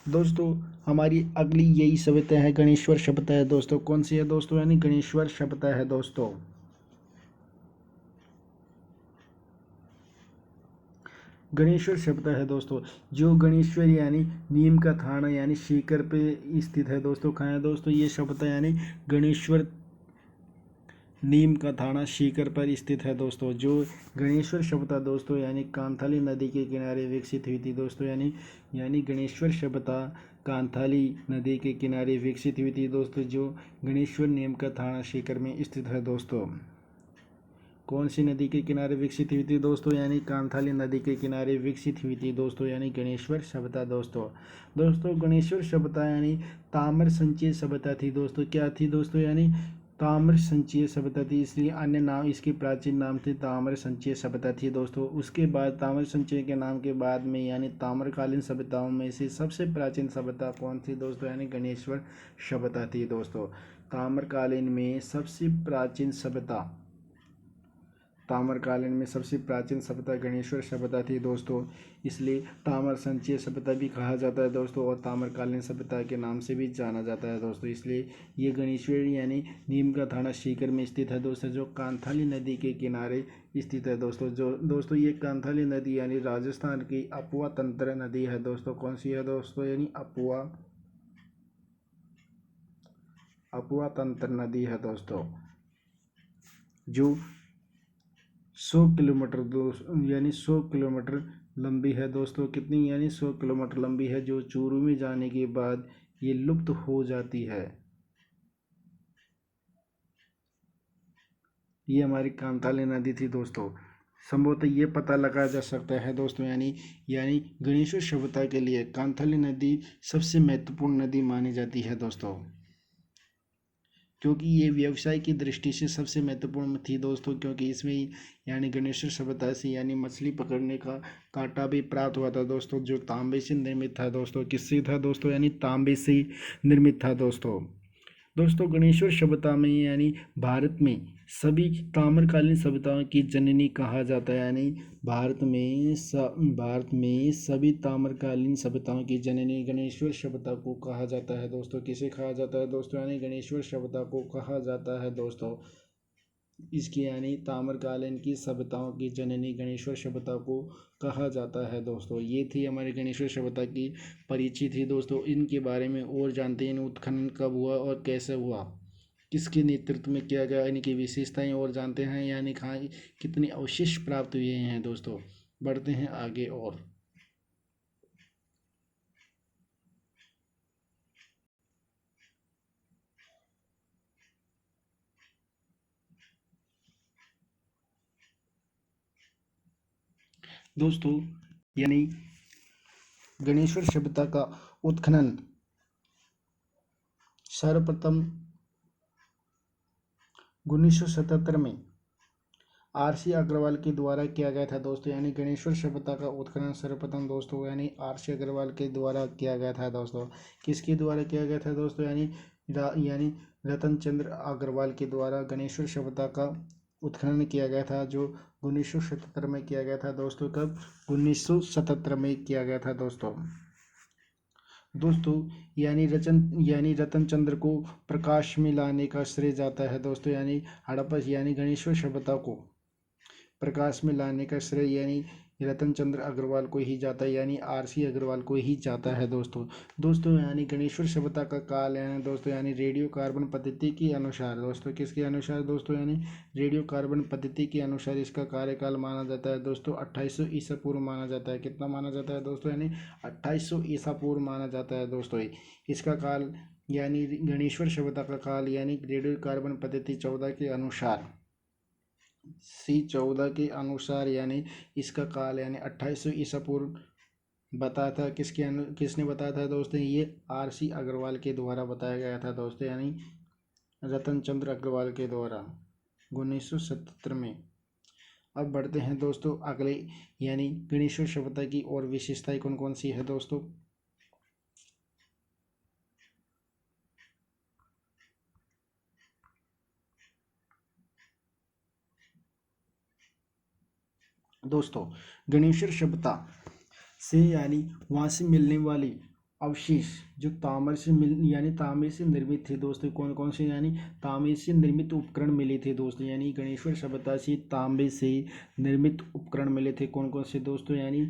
दोस्तों हमारी अगली यही सभ्यता है गणेश्वर सभ्यता है दोस्तों। कौन सी है दोस्तों? यानी गणेश्वर सभ्यता है दोस्तों। गणेश्वर सभ्यता है दोस्तों। जो गणेश्वर यानी नीम का थाना यानी सीकर पे स्थित है दोस्तों। कहाँ है दोस्तों ये सभ्यता? यानी गणेश्वर नीम का थाना सीकर पर स्थित है दोस्तों। जो गणेश्वर सभ्यता दोस्तों यानी कांथाली नदी के किनारे विकसित हुई थी दोस्तों। यानी गणेश्वर सभ्यता कांथाली नदी के किनारे विकसित हुई थी दोस्तों। जो गणेश्वर नीम का थाना सीकर में स्थित है दोस्तों। कौन सी नदी के किनारे विकसित हुई थी दोस्तों? यानी कांथाली नदी के किनारे विकसित हुई थी दोस्तों यानी गणेश्वर सभ्यता दोस्तों। दोस्तों गणेश्वर सभ्यता यानी ताम्र संचय सभ्यता थी दोस्तों। क्या थी दोस्तों? यानी ताम्र संचय सभ्यता थी, इसलिए अन्य नाम इसके प्राचीन नाम थे ताम्र संचय सभ्यता थी दोस्तों। उसके बाद ताम्र संचय के नाम के बाद में यानी ताम्रकालीन सभ्यताओं में से सबसे प्राचीन सभ्यता कौन थी दोस्तों? यानी गणेश्वर सभ्यता थी दोस्तों। ताम्रकालीन में सबसे प्राचीन सभ्यता ताम्रकालीन में सबसे प्राचीन सभ्यता गणेश्वर सभ्यता थी दोस्तों। इसलिए ताम्र संचय सभ्यता भी कहा जाता है दोस्तों और ताम्रकालीन सभ्यता के नाम से भी जाना जाता है दोस्तों। इसलिए ये गणेश्वर यानी नीम का थाना सीकर में स्थित है दोस्तों, जो कांथाली नदी के किनारे स्थित है दोस्तों। जो दोस्तों ये कांथाली नदी यानी राजस्थान की अपुआ तंत्र नदी है दोस्तों। कौन सी है दोस्तों? यानी अपुआ तंत्र नदी है दोस्तों, जो 100 किलोमीटर यानी 100 किलोमीटर लंबी है दोस्तों। कितनी? यानी 100 किलोमीटर लंबी है, जो चूरू में जाने के बाद ये लुप्त हो जाती है। ये हमारी कांथाली नदी थी दोस्तों। संभवतः ये पता लगाया जा सकता है दोस्तों यानी गणेश्वर सभ्यता के लिए कांथाली नदी सबसे महत्वपूर्ण नदी मानी जाती है दोस्तों, क्योंकि ये व्यवसाय की दृष्टि से सबसे महत्वपूर्ण थी दोस्तों। क्योंकि इसमें यानी गणेश्वर सभ्यता से यानी मछली पकड़ने का कांटा भी प्राप्त हुआ था दोस्तों, जो तांबे से निर्मित था दोस्तों। किससे था दोस्तों? यानी तांबे से निर्मित था दोस्तों। दोस्तों गणेश्वर सभ्यता में यानी भारत में सभी ताम्रकालीन सभ्यताओं की जननी कहा जाता है। यानी भारत में सभी ताम्रकालीन सभ्यताओं की जननी गणेश्वर सभ्यता को कहा जाता है दोस्तों। किसे कहा जाता है दोस्तों? यानी गणेश्वर सभ्यता को कहा जाता है दोस्तों। इसकी यानी ताम्रकालीन की सभ्यताओं की जननी गणेश्वर सभ्यता को कहा जाता है दोस्तों। ये थी हमारी गणेश्वर सभ्यता की परिचय थी दोस्तों। इनके बारे में और जानते हैं, उत्खनन कब हुआ और कैसे हुआ, किसके नेतृत्व में किया गया, इनकी विशेषताएं और जानते हैं, यानी कहाँ कितने अवशेष प्राप्त हुए हैं दोस्तों। बढ़ते हैं आगे और दोस्तों, यानी गणेश्वर सभ्यता का उत्खनन सर्वप्रथम 1977 में आर.सी. अग्रवाल के द्वारा किया गया था दोस्तों। यानी गणेश्वर सभ्यता का उत्खनन सर्वप्रथम दोस्तों यानी आर.सी. अग्रवाल के द्वारा किया गया था दोस्तों। किसके द्वारा किया गया था दोस्तों? यानी रतन चंद्र अग्रवाल के द्वारा गणेश्वर सभ्यता का उत्खनन किया गया था, जो 1977 में किया गया था दोस्तों। कब? 1977 में किया गया था दोस्तों। दोस्तों, यानी रतन चंद्र को प्रकाश में लाने का श्रेय जाता है दोस्तों। यानी हड़प्पा यानी गणेश्वर सभ्यता को प्रकाश में लाने का श्रेय यानी रतन चंद्र अग्रवाल को ही जाता है, यानी आर.सी. अग्रवाल को ही जाता है दोस्तों। यानी गणेश्वर सभ्यता का काल यानी दोस्तों यानी रेडियो कार्बन पद्धति के अनुसार दोस्तों, किसके अनुसार दोस्तों? यानी रेडियो कार्बन पद्धति के अनुसार इसका कार्यकाल माना जाता है दोस्तों 2800 ईसा पूर्व माना जाता है। कितना माना जाता है दोस्तों? यानी 2800 ईसा पूर्व माना जाता है दोस्तों। इसका काल यानी गणेश्वर सभ्यता का काल यानी रेडियो कार्बन पद्धति 14 के अनुसार C14 के अनुसार यानी इसका काल यानी 2800 ईसा पूर्व बताया था। किसने बताया था दोस्तों? ये आर.सी. अग्रवाल के द्वारा बताया गया था दोस्तों, यानी रतन चंद्र अग्रवाल के द्वारा 1977 में। अब बढ़ते हैं दोस्तों अगले, यानी गणेश्वर सभ्यता की और विशेषताएं कौन कौन सी है दोस्तों। दोस्तों, गणेश्वर सभ्यता से यानी वहाँ से मिलने वाले अवशेष जो तांबे से निर्मित थे दोस्तों। कौन कौन से? यानी तांबे से निर्मित उपकरण मिले थे दोस्तों। यानी गणेश्वर सभ्यता से तांबे से निर्मित उपकरण मिले थे। कौन कौन से दोस्तों? यानी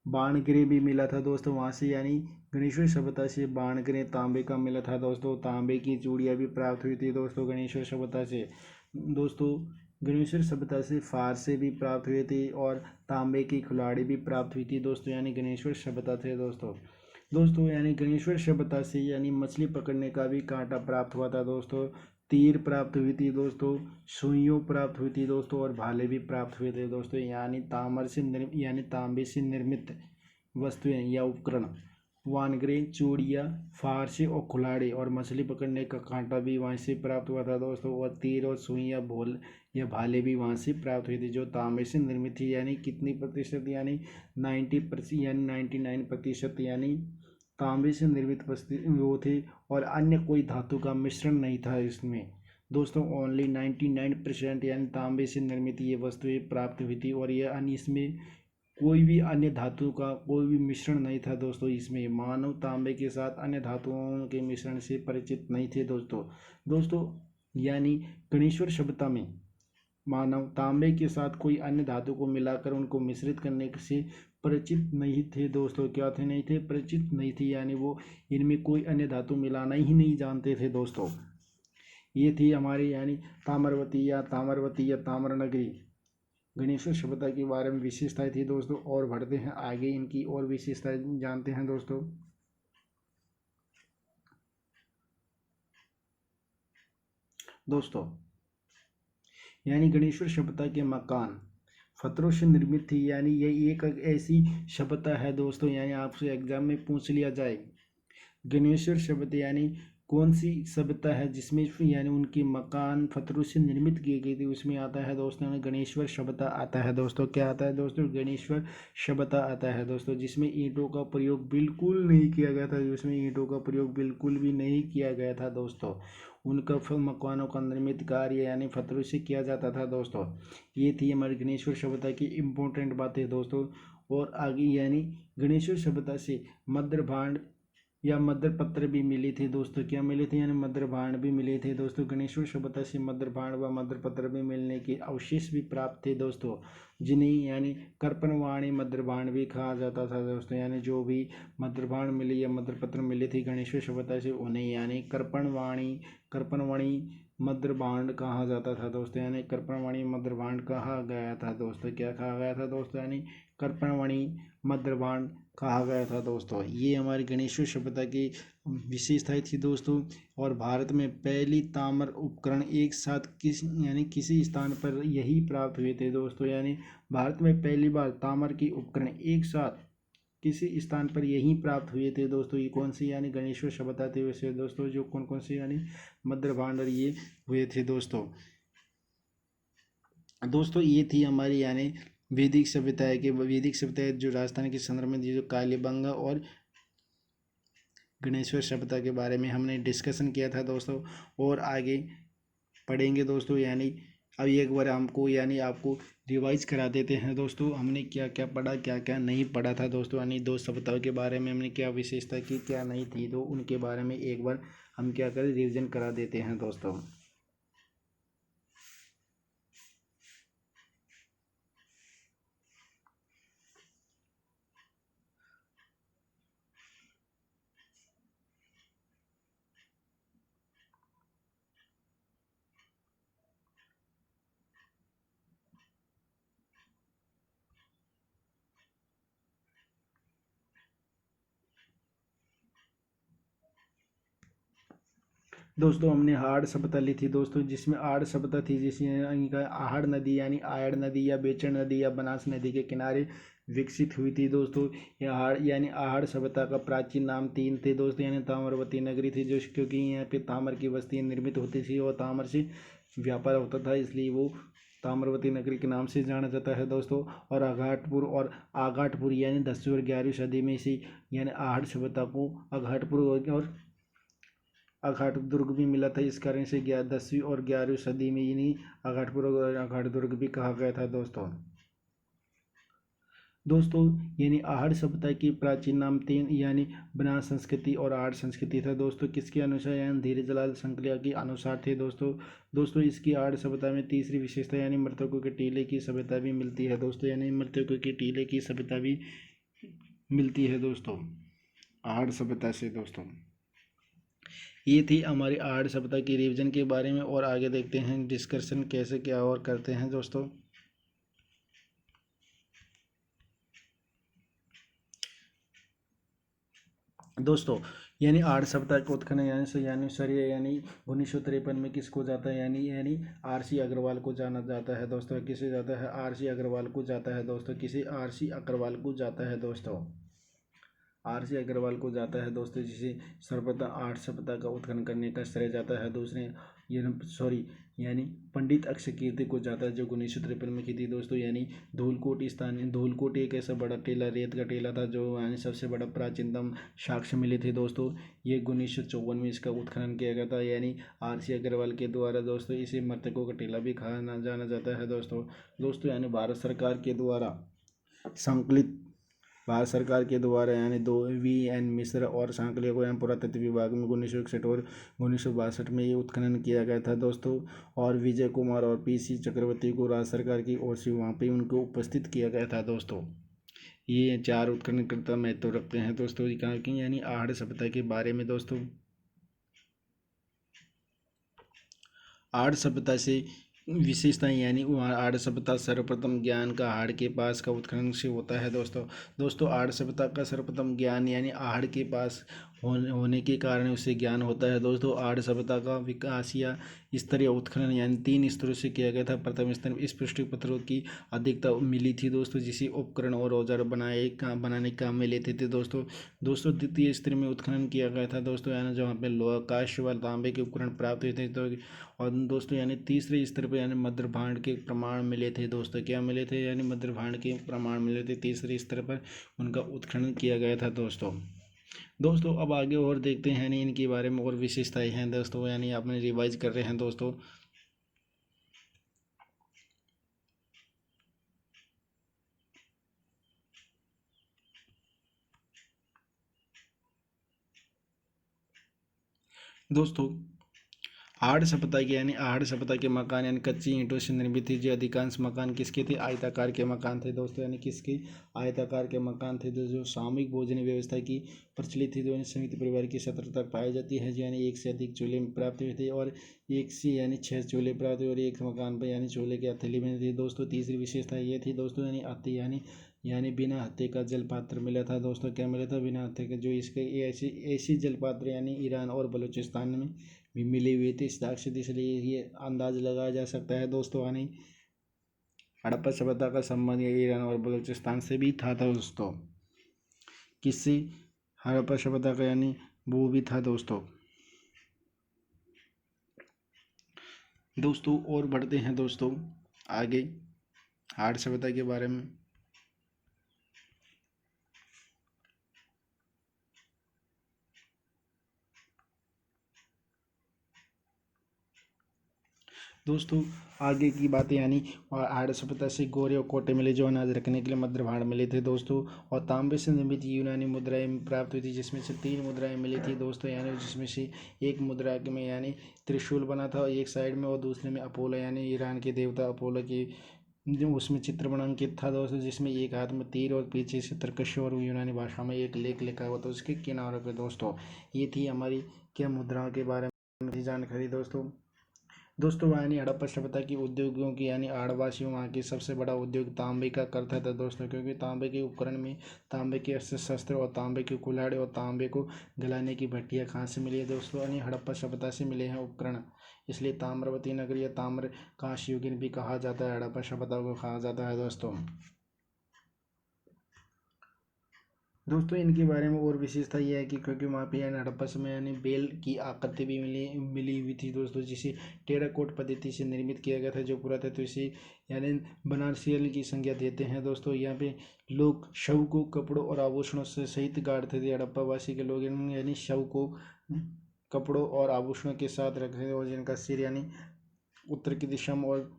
बाणगृह भी मिला था दोस्तों वहाँ से, यानी गणेश्वर सभ्यता से बाणगृह तांबे का मिला था दोस्तों। तांबे की चूड़ियाँ भी प्राप्त हुई थी दोस्तों गणेश्वर सभ्यता से। दोस्तों, गणेश्वर सभ्यता से फारसे भी प्राप्त हुए थे और तांबे की खिलाड़ी भी प्राप्त हुई थी दोस्तों, यानी गणेश्वर सभ्यता थे दोस्तों। यानी गणेश्वर सभ्यता से यानी मछली पकड़ने का भी कांटा प्राप्त हुआ था दोस्तों। तीर प्राप्त हुई थी दोस्तों, सुइयों प्राप्त हुई थी दोस्तों और भाले भी प्राप्त हुए थे दोस्तों। यानी तांबे से निर्मित वस्तुएं या उपकरण, वानगरे, चूड़ियाँ, फारसे और कुल्हाड़ी और मछली पकड़ने का कांटा भी वहाँ से प्राप्त हुआ था दोस्तों। और तीर और सुइयाँ भोल या भाले भी वहाँ से प्राप्त हुई थी, जो तांबे से निर्मित थी। यानी कितनी प्रतिशत? यानी 90% यानी 99% यानी तांबे से निर्मित वस्तु वो थे और अन्य कोई धातु का मिश्रण नहीं था इसमें दोस्तों। ओनली 99% यानी तांबे से निर्मित ये वस्तुएं प्राप्त हुई थी और ये अन्य इसमें कोई भी अन्य धातु का कोई भी मिश्रण नहीं था दोस्तों। इसमें मानव तांबे के साथ अन्य धातुओं के मिश्रण से परिचित नहीं थे दोस्तों। यानी गणेश्वर सभ्यता में मानव तांबे के साथ कोई अन्य धातु को मिलाकर उनको मिश्रित करने से परिचित नहीं थे दोस्तों। क्या थे? नहीं थे, परिचित नहीं थे, यानी वो इनमें कोई अन्य धातु मिलाना ही नहीं जानते थे दोस्तों। ये थी हमारी यानी ताम्रवती या ताम्रनगरी गणेश्वर सभ्यता के बारे में विशेषताएं थी दोस्तों। और बढ़ते हैं आगे, इनकी और विशेषताएं जानते हैं दोस्तों। यानी गणेश्वर सभ्यता के मकान पत्थरों से निर्मित थी। यानी ये एक ऐसी सभ्यता है दोस्तों, यानी आपसे एग्जाम में पूछ लिया जाए गणेश्वर सभ्यता यानी कौन सी सभ्यता है जिसमें यानी उनके मकान पत्थरों से निर्मित किए गए थे, उसमें आता है दोस्तों गणेश्वर सभ्यता आता है दोस्तों। क्या आता है दोस्तों? गणेश्वर सभ्यता आता है दोस्तों, जिसमें ईंटों का प्रयोग बिल्कुल नहीं किया गया था। जिसमें ईंटों का प्रयोग बिल्कुल भी नहीं किया गया था दोस्तों। उनका मकानों का निर्मित कार्य यानी पत्थरों से किया जाता था दोस्तों। ये थी हमारी गणेश्वर सभ्यता की इम्पोर्टेंट बातें दोस्तों। और आगे यानी गणेश्वर सभ्यता से मध्य भांड या मद्र पत्र भी मिले थे दोस्तों। क्या मिले थे? यानी मद्र भांड भी मिले थे दोस्तों। गणेश्वर सभ्यता से मद्र भांड व मद्र पत्र भी मिलने के अवशेष भी प्राप्त थे दोस्तों, जिन्हें यानी कर्पणवाणी मद्र भांड भी कहा जाता था दोस्तों। यानी जो भी मद्र भांड मिले या मद्र पत्र मिले थे गणेश्वर सभ्यता से, उन्हें यानी कर्पणवाणी मद्र भांड कहा जाता था दोस्तों। यानी कर्पणवाणी मद्र भांड कहा गया था दोस्तों। क्या कहा गया था दोस्तों? यानी कर्पणवाणी मद्र भांड कहा गया था दोस्तों। ये हमारी गणेश्वर सभ्यता की विशेषताएं थी दोस्तों। और भारत में पहली ताम्र उपकरण एक साथ किसी स्थान पर यही प्राप्त हुए थे दोस्तों। यानी भारत में पहली बार ताम्र की उपकरण एक साथ किसी स्थान पर यहीं प्राप्त हुए थे दोस्तों। ये कौन सी? यानी गणेश्वर सभ्यता थे वैसे दोस्तों। जो कौन कौन से यानी मद्र भांड और ये हुए थे दोस्तों। दोस्तों ये थी हमारी यानी वैदिक सभ्यता जो राजस्थान के संदर्भ में जो कालीबंगा और गणेश्वर सभ्यता के बारे में हमने डिस्कशन किया था दोस्तों। और आगे पढ़ेंगे दोस्तों। यानी अब एक बार हमको यानी आपको रिवाइज करा देते हैं दोस्तों, हमने क्या क्या पढ़ा क्या क्या नहीं पढ़ा था दोस्तों। यानी दो सभ्यताओं के बारे में हमने क्या विशेषता की क्या नहीं थी, तो उनके बारे में एक बार हम क्या करें रिवीजन करा देते हैं दोस्तों। दोस्तों हमने हाड़ सभ्यता ली थी दोस्तों, जिसमें आड़ सभ्यता थी जिसमें आहड़ नदी यानी आयड़ नदी या बेचड़ नदी या बनास नदी के किनारे विकसित हुई थी दोस्तों। यह हाड़ यानी आहड़ सभ्यता का प्राचीन नाम तीन थे दोस्तों। यानी ताम्रवती नगरी थी, जो क्योंकि यहाँ पे ताम्र की बस्तियाँ निर्मित होती थी और ताम्र से व्यापार होता था, इसलिए वो ताम्रवती नगरी के नाम से जाना जाता है दोस्तों। और आघाटपुर यानी 10वीं और 11वीं सदी में इसी यानी आहड़ सभ्यता को आघाटपुर और अघाट दुर्ग भी मिला था। इस कारण से 10वीं और 11वीं सदी में इन्हीं अघाटपुर और अघाट दुर्ग भी कहा गया था दोस्तों। दोस्तों यानी आहड़ सभ्यता की प्राचीन नाम तीन यानी बनास संस्कृति और आहड़ संस्कृति था दोस्तों। किसके अनुसार? यानी धीरजलाल संकलिया के अनुसार थे दोस्तों। दोस्तों इसकी आहड़ सभ्यता में तीसरी विशेषता यानी मृतकों के टीले की सभ्यता भी मिलती है दोस्तों। यानी मृतकों के टीले की सभ्यता भी मिलती है दोस्तों आहड़ सभ्यता से दोस्तों। ये थी हमारी आहड़ सभ्यता की रिवीजन के बारे में। और आगे देखते हैं डिस्कशन कैसे क्या और करते हैं दोस्तों। दोस्तों यानी आहड़ सभ्यता का उत्खनन यानी सरिया यानी 1953 में किसको जाता है? यानी आर.सी. अग्रवाल को जाना जाता है दोस्तों। किसे जाता है? आर.सी. अग्रवाल को जाता है दोस्तों। किसे? आर.सी. अग्रवाल को जाता है दोस्तों। आर.सी. अग्रवाल को जाता है दोस्तों, जिसे सर्वप्रथम आहड़ सभ्यता का उत्खनन करने का श्रेय जाता है। दूसरे यानी पंडित अक्षकीर्ति को जाता है, जो 1953 में की थी दोस्तों। यानी धूलकोट एक ऐसा बड़ा टीला रेत का टीला था जो यानी सबसे बड़ा प्राचीनतम साक्ष्य मिले थे दोस्तों। ये 1954 में इसका उत्खनन किया गया था। यानी आर.सी. अग्रवाल के द्वारा दोस्तों इसे मृतकों का टीला भी कहा जाना जाता है दोस्तों यानी भारत सरकार के द्वारा यानी दो V.N. मिश्र और सांकलिया को यहाँ पुरातत्व विभाग में 1961 और 1962 में ये उत्खनन किया गया था दोस्तों। और विजय कुमार और P.C. चक्रवर्ती को राज्य सरकार की ओर से वहाँ पे उनको उपस्थित किया गया था दोस्तों। ये चार उत्खननकर्ता महत्व रखते हैं दोस्तों कहाँ की यानी आहड़ सभ्यता के बारे में दोस्तों। आहड़ सभ्यता से विशेषताएं यानी आहड़ सभ्यता सर्वप्रथम ज्ञान का आहड़ के पास का उत्खनन से होता है दोस्तों आहड़ सभ्यता का सर्वप्रथम ज्ञान यानी आहड़ के पास होने के कारण उसे ज्ञान होता है दोस्तों। आहड़ सभ्यता का विकास या स्तरीय उत्खनन यानी 3 स्तरों से किया गया था। प्रथम स्तर में इस पृष्ठ पत्थरों की अधिकता मिली थी दोस्तों, जिसे उपकरण और औजार बनाने काम में लेते थे दोस्तों द्वितीय स्तर में उत्खनन किया गया था दोस्तों, यानी जहाँ पे लोहा कांस्य व तांबे के उपकरण प्राप्त हुए थे। तो और दोस्तों यानी तीसरे स्तर पर यानी मद्र भांड के प्रमाण मिले थे दोस्तों। क्या मिले थे? यानी मद्र भांड के प्रमाण मिले थे। तीसरे स्तर पर उनका उत्खनन किया गया था दोस्तों अब आगे और देखते हैं यानी इनके बारे में और विशेषताएं हैं दोस्तों। यानी आपने रिवाइज कर रहे हैं दोस्तों। दोस्तों आहड़ सभ्यता के आहड़ सभ्यता के मकान कच्ची ईंटों से निर्मित थे। जो अधिकांश मकान किसके थे? आयताकार के मकान थे दोस्तों, किसके? आयताकार के मकान थे। जो सामूहिक भोजन व्यवस्था की प्रचलित थी, जो संयुक्त परिवार की सत्र तक पाई जाती है। एक से अधिक चूल्हे प्राप्त हुए थे और एक से 6 चूल्हे प्राप्त हुए और एक मकान पर चूल्हे की हथेली में थे दोस्तों। तीसरी विशेषता ये थी दोस्तों अति बिना हत्थे का जल पात्र मिला था दोस्तों। क्या मिला था? बिना हत्थे का। जो इसके ऐसी ऐसी जल पात्र ईरान और बलूचिस्तान में भी मिली हुई थी साक्षात, इसलिए ये अंदाज लगाया जा सकता है दोस्तों हड़प्पा सभ्यता का संबंध ईरान और बलूचिस्तान से भी था दोस्तों। किससे? हड़प्पा सभ्यता का वो भी था दोस्तों। और बढ़ते हैं दोस्तों आगे आहड़ सभ्यता के बारे में। दोस्तों आगे की बातें आहड़ सभ्यता से गोरे और कोटे मिले जो अनाज रखने के लिए मध्य भांड मिले थे दोस्तों। और तांबे से निर्मित यूनानी मुद्राएं प्राप्त हुई थी, जिसमें से 3 मुद्राएं मिली थी दोस्तों। जिसमें से एक मुद्रा में त्रिशूल बना था एक साइड में, और दूसरे में अपोलो ईरान के देवता अपोलो की जो उसमें चित्र बनांकित था दोस्तों, जिसमें एक हाथ में तीर और पीछे से तर्कश और यूनानी भाषा में एक लेख लिखा हुआ था उसके किनारों पे दोस्तों। ये थी हमारी क्या मुद्राओं के बारे में थी जानकारी दोस्तों। हड़प्पा सभ्यता की उद्योगों की आदिवासियों वहाँ की सबसे बड़ा उद्योग तांबे का करता था दोस्तों, क्योंकि तांबे के उपकरण में तांबे के अस्त्र शस्त्र और तांबे के कुल्हाड़े और तांबे को गलाने की भट्टियाँ कहाँ से मिली है दोस्तों? हड़प्पा सभ्यता से मिले हैं उपकरण। इसलिए ताम्रवती नगरी या ताम्र काशयुगीन भी कहा जाता है, हड़प्पा सभ्यता को कहा जाता है दोस्तों। इनके बारे में और विशेषता यह है कि क्योंकि वहाँ पे हड़प्पा समय बेल की आकृति भी मिली हुई थी दोस्तों, जिसे टेराकोट पद्धति से निर्मित किया गया था, जो पुरातत्व इसे बनारसियल की संज्ञा देते हैं दोस्तों। यहाँ पे लोग शव को कपड़ों और आभूषणों से सहित गाड़ते थे। हड़प्पा वासी के लोग शव को कपड़ों और आभूषणों के साथ रखते थे, और जिनका सिर उत्तर की दिशा में और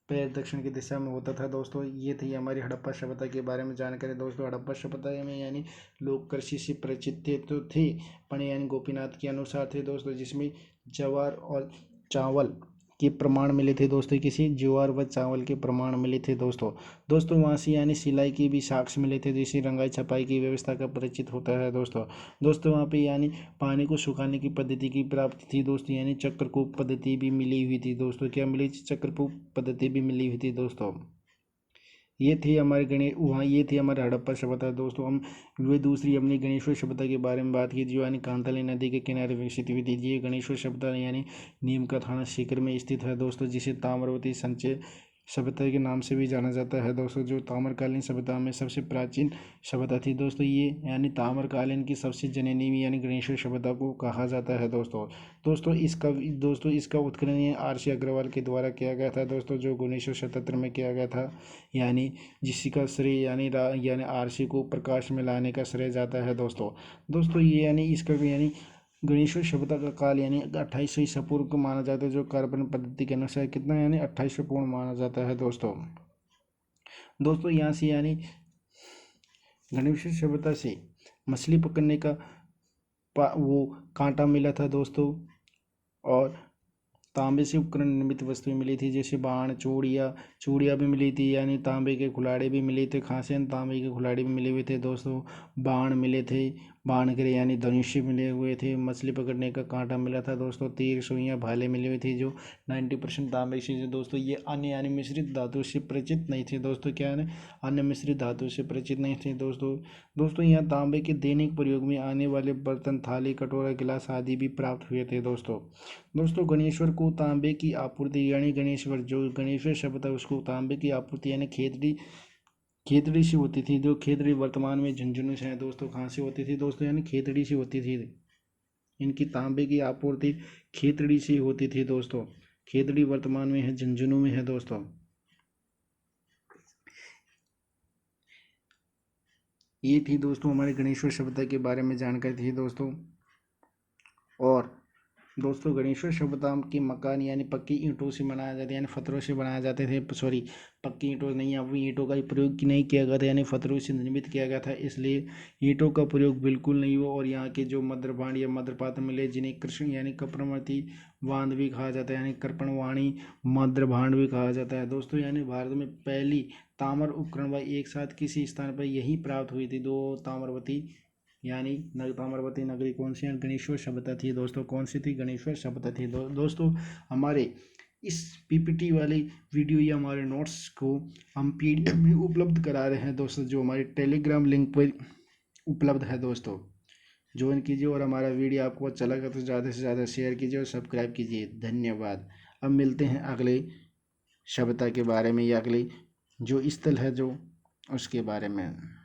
पैर दक्षिण की दिशा में होता था दोस्तों। ये थी हमारी हड़प्पा सभ्यता के बारे में जानकारी दोस्तों। हड़प्पा सभ्यता में लोग कृषि से परिचित थे पणे गोपीनाथ के अनुसार थे दोस्तों, जिसमें ज्वार और चावल के प्रमाण मिले थे दोस्तों। किसी ज्वार व चावल के प्रमाण मिले थे दोस्तों। वहाँ से सिलाई की भी साक्ष्य मिले थे, जिससे रंगाई छपाई की व्यवस्था का परिचित होता है दोस्तों। वहाँ पे पानी को सुखाने की पद्धति की प्राप्ति थी दोस्तों, चक्रकूप पद्धति भी मिली हुई थी दोस्तों। क्या मिली? चक्रकूप पद्धति भी मिली हुई थी दोस्तों। ये थी हमारे ये थी हमारे हड़प्पा सभ्यता दोस्तों। हम वे दूसरी अपनी गणेश्वर सभ्यता के बारे में बात की, जो कांतली नदी के किनारे विकसित हुई थी। ये गणेश्वर सभ्यता नीम का थाना सीकर में स्थित है दोस्तों, जिसे ताम्रवती संचय सभ्यता के नाम से भी जाना जाता है दोस्तों। जो ताम्रकालीन सभ्यता में सबसे प्राचीन सभ्यता थी दोस्तों, ये ताम्रकालीन की सबसे जननी गणेश्वर सभ्यता को कहा जाता है दोस्तों। इसका उत्खनन आर.सी. अग्रवाल के द्वारा किया गया था दोस्तों, जो 1977 में किया गया था। जिसका श्रेय आर.सी. को प्रकाश में लाने का श्रेय जाता है दोस्तों। ये इसका गणेश्वर सभ्यता का काल 2800 ईसा पूर्व को माना जाता है, जो कार्बन पद्धति के अनुसार कितना 2800 पूर्ण माना जाता है दोस्तों। यहाँ से गणेश्वर सभ्यता से मछली पकड़ने का वो कांटा मिला था दोस्तों, और तांबे से उपकरण निर्मित वस्तुएं मिली थी, जैसे बाण चूड़ियाँ भी मिली थी, तांबे के खुलाड़े भी मिले थे। खासे तांबे के खुलाड़े भी मिले हुए थे दोस्तों। बाण मिले थे, बाण गिरे धनुष्य मिले हुए थे। मछली पकड़ने का कांटा मिला था दोस्तों। तीर सुइयाँ भाले मिले हुए थे, जो 90% तांबे से दोस्तों। ये अन्य मिश्रित धातु से परिचित नहीं थे दोस्तों। क्या अन्य मिश्रित धातु से परिचित नहीं थे दोस्तों। यहाँ तांबे के दैनिक प्रयोग में आने वाले बर्तन, थाली, कटोरा, गिलास आदि भी प्राप्त हुए थे दोस्तों। गणेश्वर को तांबे की आपूर्ति गणेश्वर शब्द है, उसको तांबे की आपूर्ति खेतड़ी से होती थी। जो खेतड़ी वर्तमान में झुंझुनू से है दोस्तों। कहाँ से होती थी दोस्तों? खेतड़ी से होती थी। इनकी तांबे की आपूर्ति खेतड़ी से होती थी दोस्तों। खेतड़ी वर्तमान में है झुंझुनू में है दोस्तों। ये थी दोस्तों हमारे गणेश्वर सभ्यता के बारे में जानकारी थी दोस्तों। और दोस्तों गणेश्वर सभ्यता के मकान यानी पक्की ईंटों से बनाया जाता है, यानी पत्थरों से बनाए जाते थे। सॉरी, पक्की ईंटों नहीं, अब ईंटों का प्रयोग नहीं किया गया था, यानी पत्थरों से निर्मित किया गया था, इसलिए ईंटों का प्रयोग बिल्कुल नहीं हुआ। और यहाँ के जो मद्रभांड या मद्रपात्र मिले, जिन्हें कृष्ण यानी कप्रमति बांध भी कहा जाता है, यानी कृपणवाणी मद्रभांड भी कहा जाता है दोस्तों। यानी भारत में पहली ताम्र उपकरण भाई एक साथ किसी स्थान पर यही प्राप्त हुई थी, दो ताम्रवती यानी ताम्रवती नगरी कौन सी है? गणेश्वर सभ्यता थी दोस्तों। कौन सी थी? गणेश्वर सभ्यता थी। दोस्तों हमारे इस पीपीटी वाली वीडियो या हमारे नोट्स को हम पीडीएफ में उपलब्ध करा रहे हैं दोस्तों, जो हमारे टेलीग्राम लिंक पर उपलब्ध है दोस्तों। ज्वाइन कीजिए और हमारा वीडियो आपको अच्छा लगा तो ज़्यादा से ज़्यादा शेयर कीजिए और सब्सक्राइब कीजिए। धन्यवाद। अब मिलते हैं अगले सभ्यता के बारे में या अगले जो स्थल है जो उसके बारे में।